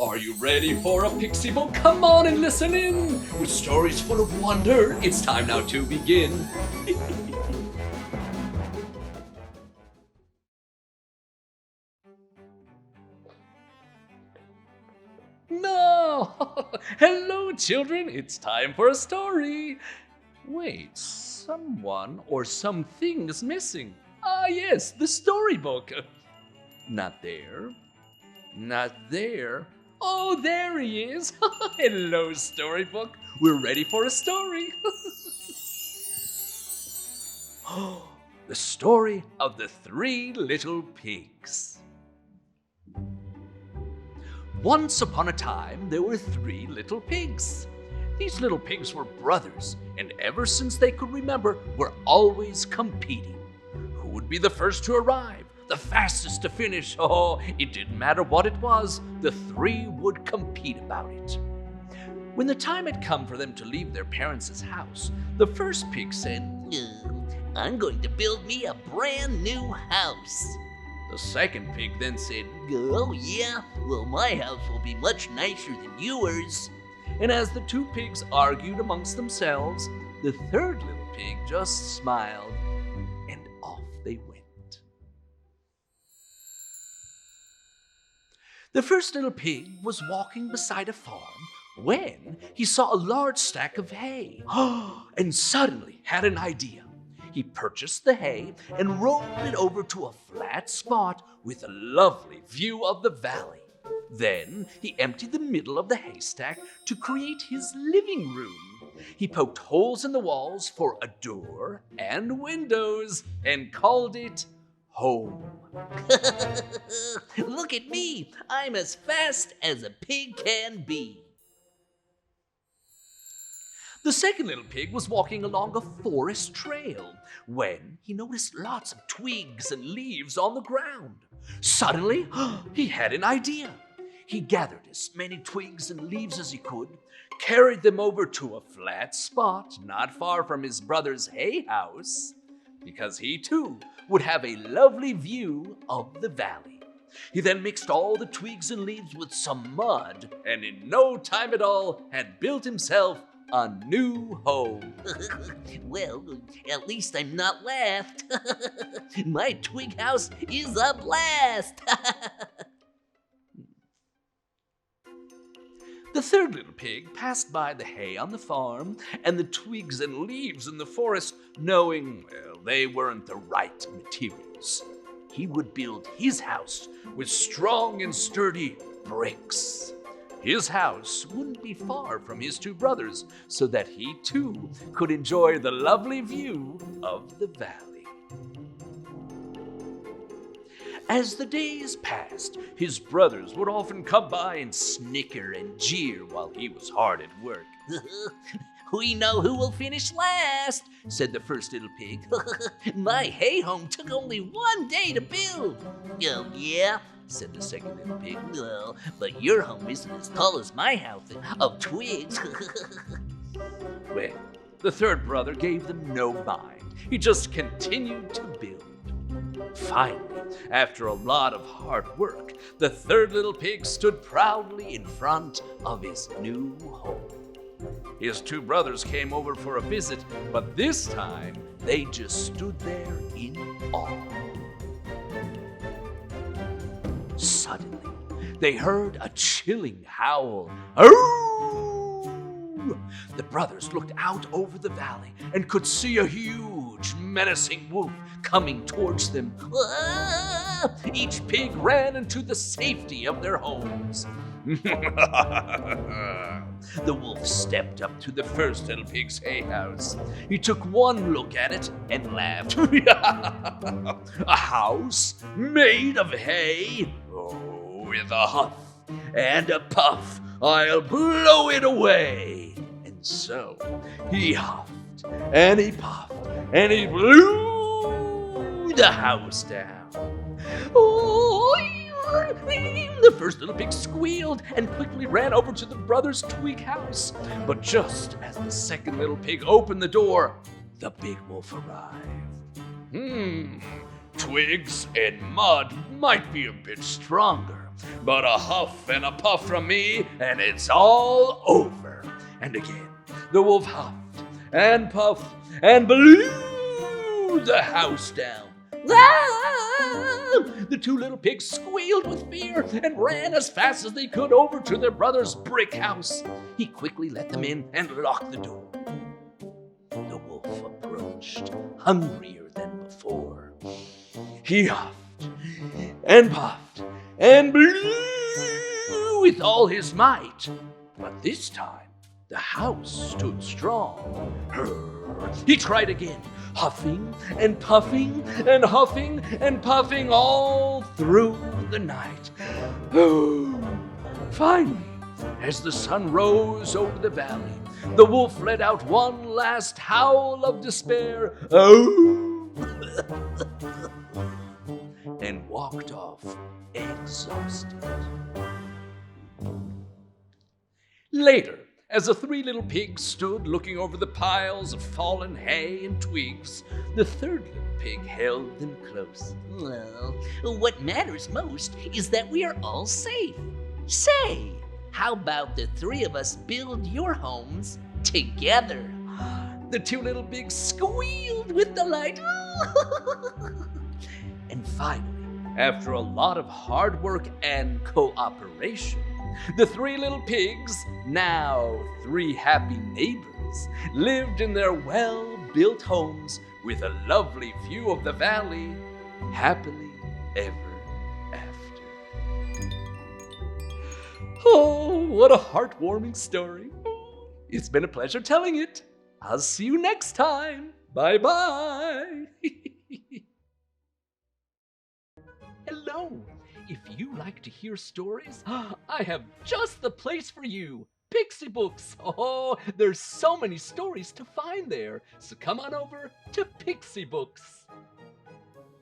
Are you ready for a pixie book? Come on and listen in! With stories full of wonder, it's time now to begin. No! Hello, children! It's time for a story! Wait, someone or something is missing. Ah, yes, the storybook. Not there. Not there. Oh, there he is. Hello, storybook. We're ready for a story. The story of the 3 little pigs. Once upon a time, there were 3 little pigs. These little pigs were brothers, and ever since they could remember, were always competing. Who would be the first to arrive? The fastest to finish? Oh, it didn't matter what it was, the 3 would compete about it. When the time had come for them to leave their parents' house, the first pig said, I'm going to build me a brand new house. The second pig then said, Oh yeah? Well, my house will be much nicer than yours. and as the 2 pigs argued amongst themselves, the third little pig just smiled, and off they went. The first little pig was walking beside a farm when he saw a large stack of hay, and suddenly had an idea. He purchased the hay and rolled it over to a flat spot with a lovely view of the valley. Then he emptied the middle of the haystack to create his living room. He poked holes in the walls for a door and windows and called it home. Look at me. I'm as fast as a pig can be. The second little pig was walking along a forest trail when he noticed lots of twigs and leaves on the ground. Suddenly, he had an idea. He gathered as many twigs and leaves as he could, carried them over to a flat spot not far from his brother's hay house, because he too would have a lovely view of the valley. He then mixed all the twigs and leaves with some mud, and in no time at all had built himself a new home. Well, at least I'm not left. My twig house is a blast. The third little pig passed by the hay on the farm and the twigs and leaves in the forest, knowing, well, they weren't the right materials. He would build his house with strong and sturdy bricks. His house wouldn't be far from his 2 brothers, so that he too could enjoy the lovely view of the valley. As the days passed, his brothers would often come by and snicker and jeer while he was hard at work. We know who will finish last, said the first little pig. My hay home took only 1 day to build. Oh, yeah? Said the second little pig. Well, but your home isn't as tall as my house of twigs. Well, the third brother gave them no mind. He just continued to build. Finally, after a lot of hard work, the third little pig stood proudly in front of his new home. His 2 brothers came over for a visit, but this time they just stood there in awe. Suddenly, they heard a chilling howl. Arroo! The brothers looked out over the valley and could see a huge, menacing wolf coming towards them. Ah! Each pig ran into the safety of their homes. The wolf stepped up to the first little pig's hay house. He took one look at it and laughed. A house made of hay? Oh, with a huff and a puff, I'll blow it away. And so he huffed and he puffed and he blew the house down. The first little pig squealed and quickly ran over to the brothers' twig house. But just as the second little pig opened the door, the big wolf arrived. Twigs and mud might be a bit stronger, but a huff and a puff from me, and it's all over. And again, the wolf huffed and puffed and blew the house down. Ah! The two little pigs squealed with fear and ran as fast as they could over to their brother's brick house. He quickly let them in and locked the door. The wolf approached, hungrier than before. He huffed and puffed and blew with all his might. But this time, the house stood strong. He tried again, huffing and puffing and huffing and puffing all through the night. Finally, as the sun rose over the valley, the wolf let out one last howl of despair. And walked off exhausted. Later, as the three little pigs stood looking over the piles of fallen hay and twigs, the third little pig held them close. Well, what matters most is that we are all safe. Say, how about the three of us build your homes together? The two little pigs squealed with delight. And finally, after a lot of hard work and cooperation, the three little pigs, now three happy neighbors, lived in their well-built homes with a lovely view of the valley, happily ever after. Oh, what a heartwarming story. It's been a pleasure telling it. I'll see you next time. Bye-bye. Hello. If you like to hear stories, I have just the place for you. PixieBooks. Oh, there's so many stories to find there. So come on over to PixieBooks.